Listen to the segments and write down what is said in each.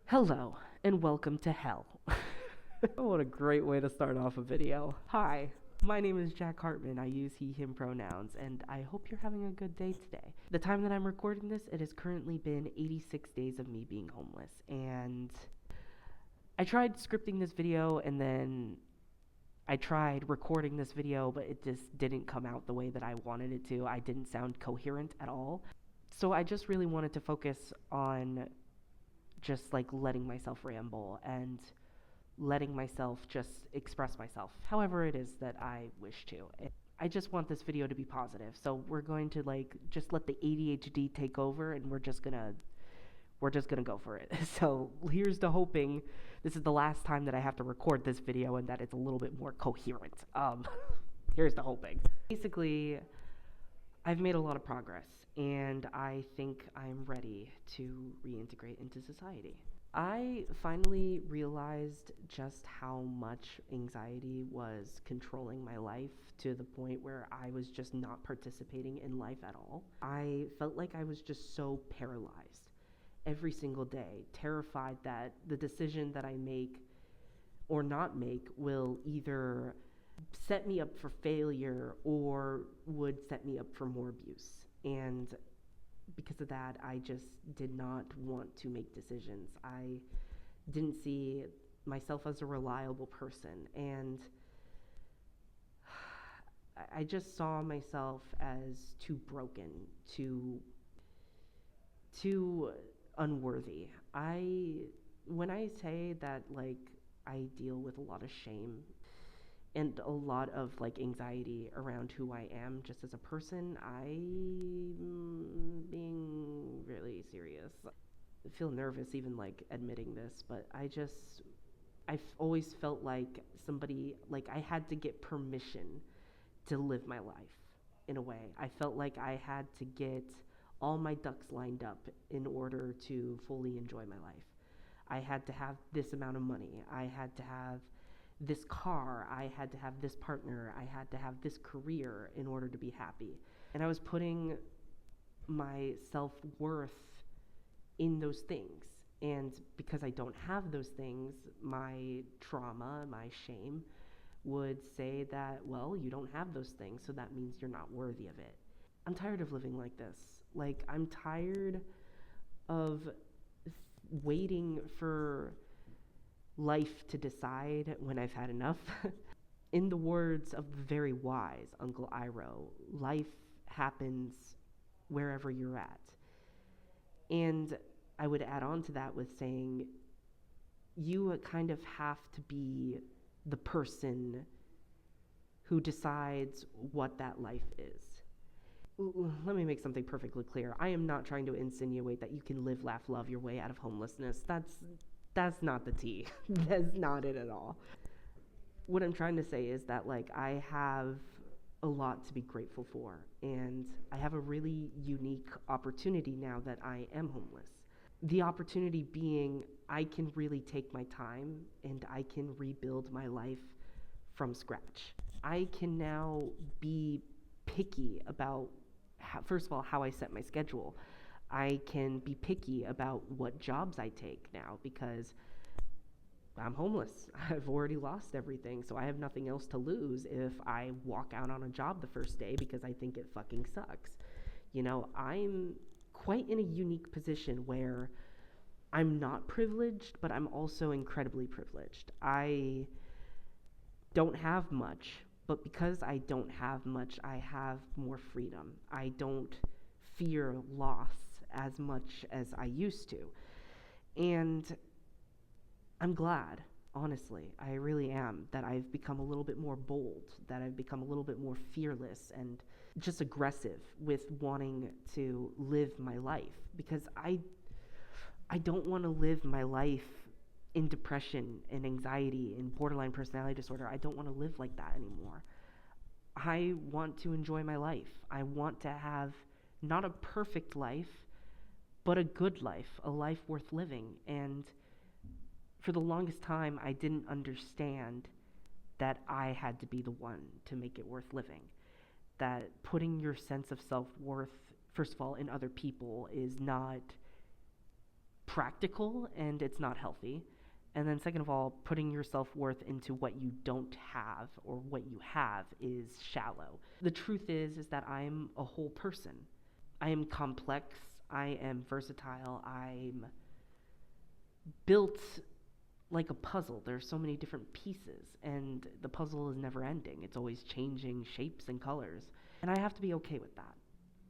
Hello, and welcome to hell. What a great way to start off a video. Hi, my name is Jack Hartman. I use he, him pronouns, and I hope you're having a good day today. The time that I'm recording this, it has currently been 86 days of me being homeless, and I tried scripting this video, and then I tried recording this video, but it just didn't come out the way that I wanted it to. I didn't sound coherent at all. So I just really wanted to focus on just like letting myself ramble and letting myself just express myself however it is that I wish to. I just want this video to be positive. So we're going to like just let the ADHD take over and we're just gonna go for it. So here's to hoping this is the last time that I have to record this video and that it's a little bit more coherent. Here's to hoping. Basically, I've made a lot of progress, and I think I'm ready to reintegrate into society. I finally realized just how much anxiety was controlling my life to the point where I was just not participating in life at all. I felt like I was just so paralyzed every single day, terrified that the decision that I make or not make will either set me up for failure or would set me up for more abuse. And because of that, I just did not want to make decisions. I didn't see myself as a reliable person, and I just saw myself as too broken, too unworthy. When I say that, like, I deal with a lot of shame and a lot of like anxiety around who I am just as a person, I'm being really serious. I feel nervous even like admitting this, but I've always felt like I had to get permission to live my life in a way. I felt like I had to get all my ducks lined up in order to fully enjoy my life. I had to have this amount of money. I had to have this car. I had to have this partner. I had to have this career in order to be happy. And I was putting my self-worth in those things. And because I don't have those things, my trauma, my shame would say that, well, you don't have those things, so that means you're not worthy of it. I'm tired of living like this. Like, I'm tired of waiting for life to decide when I've had enough. In the words of the very wise Uncle Iroh, life happens wherever you're at. And I would add on to that with saying, you kind of have to be the person who decides what that life is. Let me make something perfectly clear. I am not trying to insinuate that you can live, laugh, love your way out of homelessness. That's not the tea. That's not it at all. What I'm trying to say is that, like, I have a lot to be grateful for, and I have a really unique opportunity now that I am homeless. The opportunity being I can really take my time and I can rebuild my life from scratch. I can now be picky about, first of all, how I set my schedule. I can be picky about what jobs I take now because I'm homeless. I've already lost everything, so I have nothing else to lose if I walk out on a job the first day because I think it fucking sucks. You know, I'm quite in a unique position where I'm not privileged, but I'm also incredibly privileged. I don't have much, but because I don't have much, I have more freedom. I don't fear loss as much as I used to. And I'm glad, honestly, I really am, that I've become a little bit more bold, that I've become a little bit more fearless and just aggressive with wanting to live my life, because I don't want to live my life in depression and anxiety and borderline personality disorder. I don't want to live like that anymore. I want to enjoy my life. I want to have not a perfect life, but a good life, a life worth living. And for the longest time, I didn't understand that I had to be the one to make it worth living. That putting your sense of self-worth, first of all, in other people is not practical and it's not healthy. And then, second of all, putting your self worth into what you don't have or what you have is shallow. The truth is that I'm a whole person. I am complex. I am versatile. I'm built like a puzzle. There's so many different pieces, and the puzzle is never ending. It's always changing shapes and colors. And I have to be okay with that.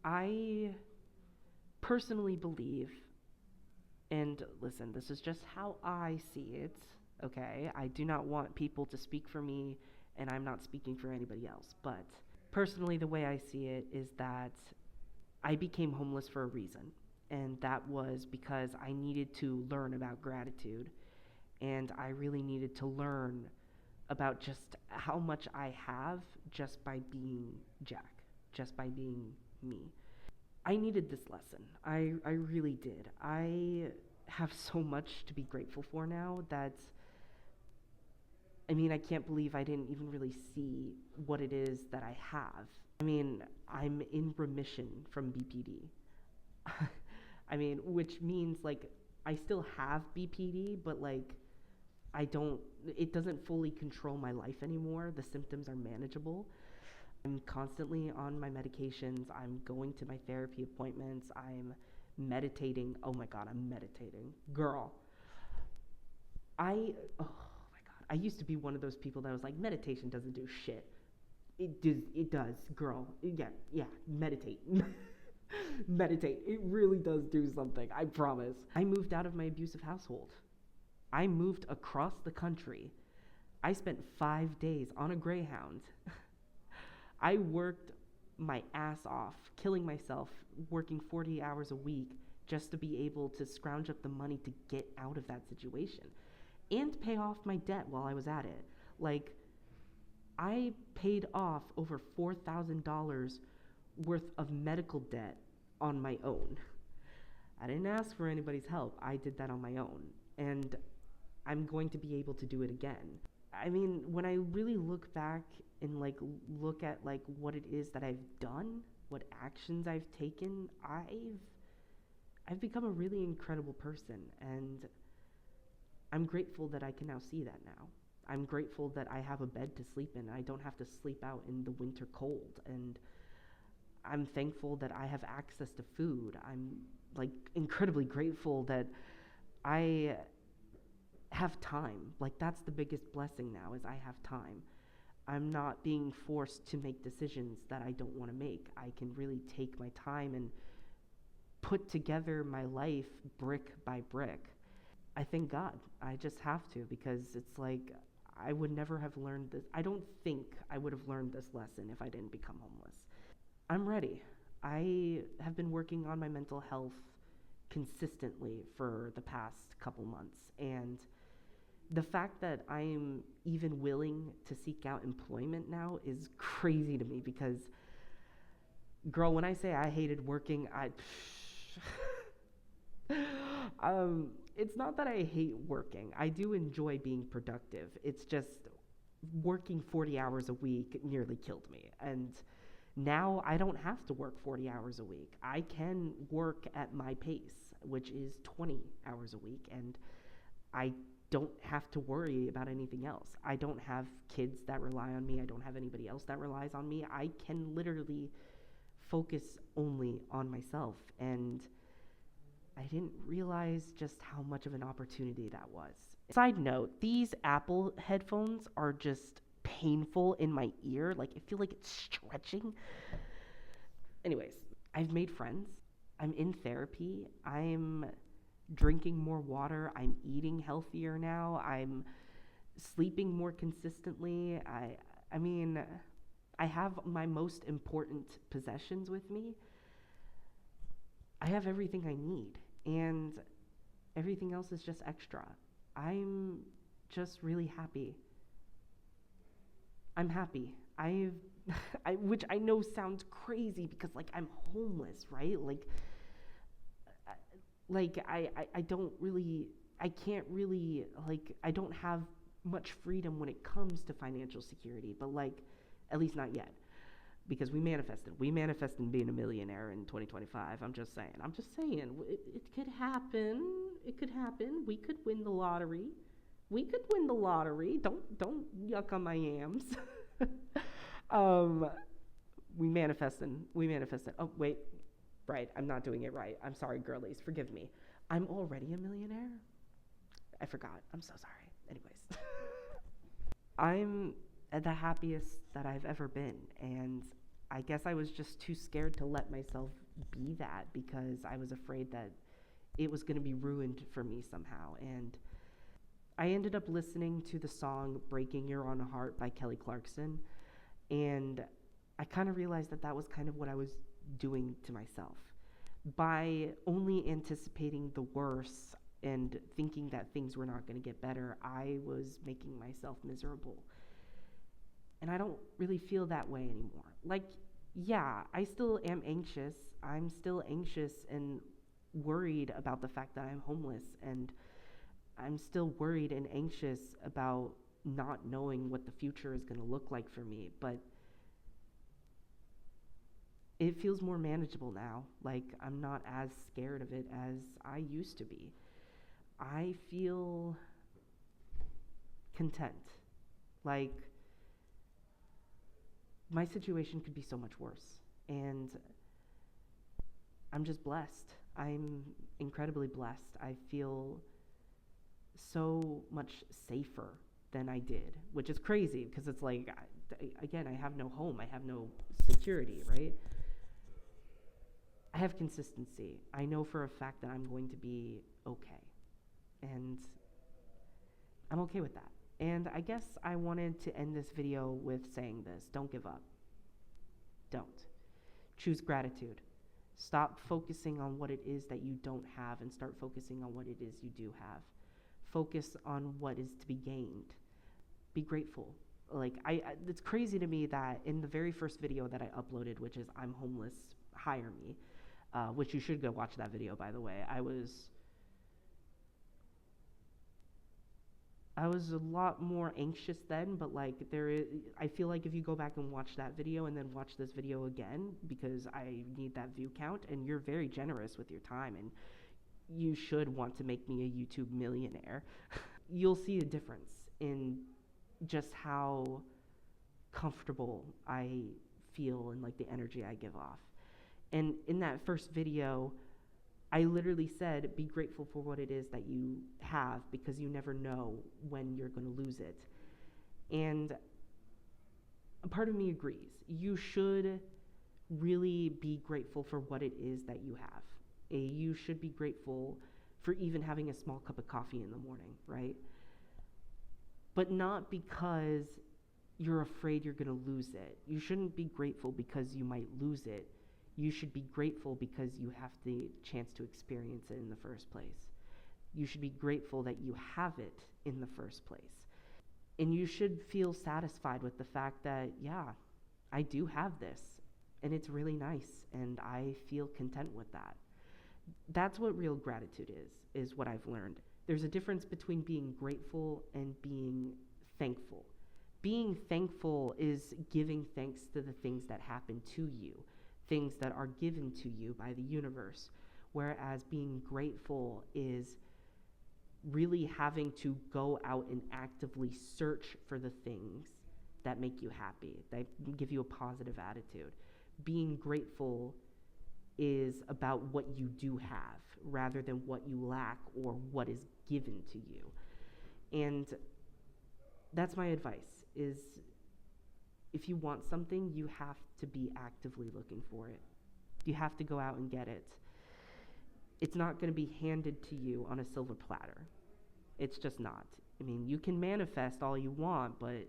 I personally believe, and listen, this is just how I see it, okay? I do not want people to speak for me, and I'm not speaking for anybody else. But personally, the way I see it is that I became homeless for a reason. And that was because I needed to learn about gratitude. And I really needed to learn about just how much I have just by being Jack, just by being me. I needed this lesson. I really did. I have so much to be grateful for now that, I mean, I can't believe I didn't even really see what it is that I have. I mean, I'm in remission from BPD. I mean, which means, like, I still have BPD, but, like, it doesn't fully control my life anymore. The symptoms are manageable. I'm constantly on my medications. I'm going to my therapy appointments. I'm meditating. Oh my God, I'm meditating. Girl, oh my God. I used to be one of those people that was like, meditation doesn't do shit. It does, girl. Yeah, meditate. Meditate. It really does do something, I promise. I moved out of my abusive household. I moved across the country. I spent 5 days on a Greyhound. I worked my ass off, killing myself, working 40 hours a week just to be able to scrounge up the money to get out of that situation and pay off my debt while I was at it. Like, I paid off over $4,000 worth of medical debt on my own. I didn't ask for anybody's help. I did that on my own. And I'm going to be able to do it again. I mean, when I really look back and like look at like what it is that I've done, what actions I've taken, I've become a really incredible person, and I'm grateful that I can now see that now. I'm grateful that I have a bed to sleep in. I don't have to sleep out in the winter cold, and I'm thankful that I have access to food. I'm like incredibly grateful that I have time. Like, that's the biggest blessing now, is I have time. I'm not being forced to make decisions that I don't want to make. I can really take my time and put together my life brick by brick. I thank God. I just have to, because it's like I would never have learned this. I don't think I would have learned this lesson if I didn't become homeless. I'm ready. I have been working on my mental health consistently for the past couple months, and the fact that I'm even willing to seek out employment now is crazy to me, because, girl, when I say I hated working, it's not that I hate working. I do enjoy being productive. It's just working 40 hours a week nearly killed me. And now I don't have to work 40 hours a week. I can work at my pace, which is 20 hours a week, and I don't have to worry about anything else. I don't have kids that rely on me. I don't have anybody else that relies on me. I can literally focus only on myself, and I didn't realize just how much of an opportunity that was. Side note, these Apple headphones are just painful in my ear. Like, I feel like it's stretching. Anyways, I've made friends. I'm in therapy. I'm drinking more water. I'm eating healthier now. I'm sleeping more consistently. I mean, I have my most important possessions with me. I have everything I need, and everything else is just extra. I'm just really happy. I'm happy. Which I know sounds crazy, because like I'm homeless, right? I don't really, I can't really, like, I don't have much freedom when it comes to financial security, but like, at least not yet. because we manifested being a millionaire in 2025. I'm just saying it could happen. It could happen. We could win the lottery. Don't yuck on my yams. um we manifested. Oh wait, right, I'm not doing it right. I'm sorry, girlies, forgive me. I'm already a millionaire. I forgot. I'm so sorry. Anyways, I'm the happiest that I've ever been. And I guess I was just too scared to let myself be that because I was afraid that it was going to be ruined for me somehow. And I ended up listening to the song Breaking Your Own Heart by Kelly Clarkson. And I kind of realized that that was kind of what I was doing to myself. By only anticipating the worst and thinking that things were not going to get better, I was making myself miserable. And I don't really feel that way anymore. Like, yeah, I still am anxious. I'm still anxious and worried about the fact that I'm homeless, and I'm still worried and anxious about not knowing what the future is going to look like for me, but it feels more manageable now. Like, I'm not as scared of it as I used to be. I feel content. Like, my situation could be so much worse. And I'm just blessed. I'm incredibly blessed. I feel so much safer than I did, which is crazy because it's like, again, I have no home. I have no security, right? I have consistency. I know for a fact that I'm going to be okay. And I'm okay with that. And I guess I wanted to end this video with saying this: don't give up. Don't. Choose gratitude. Stop focusing on what it is that you don't have and start focusing on what it is you do have. Focus on what is to be gained. Be grateful. Like, it's crazy to me that in the very first video that I uploaded, which is I'm homeless, hire me, which you should go watch that video, by the way. I was a lot more anxious then, but like I feel like if you go back and watch that video and then watch this video again, because I need that view count, and you're very generous with your time, and you should want to make me a YouTube millionaire, you'll see a difference in just how comfortable I feel and like the energy I give off. And in that first video, I literally said, be grateful for what it is that you have, because you never know when you're going to lose it. And a part of me agrees. You should really be grateful for what it is that you have. You should be grateful for even having a small cup of coffee in the morning, right? But not because you're afraid you're going to lose it. You shouldn't be grateful because you might lose it. You should be grateful because you have the chance to experience it in the first place. You should be grateful that you have it in the first place. And you should feel satisfied with the fact that, yeah, I do have this, and it's really nice, and I feel content with that. That's what real gratitude is what I've learned. There's a difference between being grateful and being thankful. Being thankful is giving thanks to the things that happen to you, things that are given to you by the universe, whereas being grateful is really having to go out and actively search for the things that make you happy, that give you a positive attitude. Being grateful is about what you do have rather than what you lack or what is given to you. And that's my advice, is if you want something, you have to be actively looking for it. You have to go out and get it. It's not going to be handed to you on a silver platter. It's just not. I mean, you can manifest all you want, but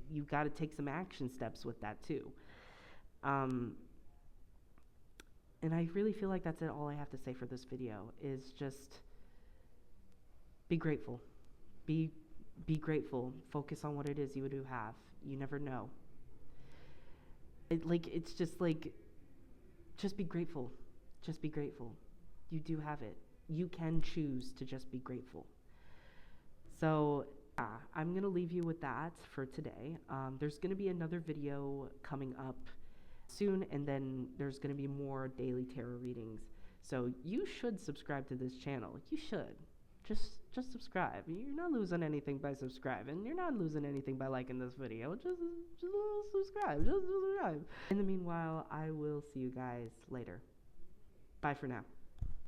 you got to take some action steps with that too. And I really feel like that's all I have to say for this video, is just be grateful. Be grateful. Focus on what it is you do have. You never know. It's just like, just be grateful. Just be grateful. You do have it. You can choose to just be grateful. So I'm going to leave you with that for today. There's going to be another video coming up soon, and then there's going to be more daily tarot readings. So you should subscribe to this channel. You should. Just subscribe. You're not losing anything by subscribing. You're not losing anything by liking this video. Just subscribe. Just subscribe. In the meanwhile, I will see you guys later. Bye for now.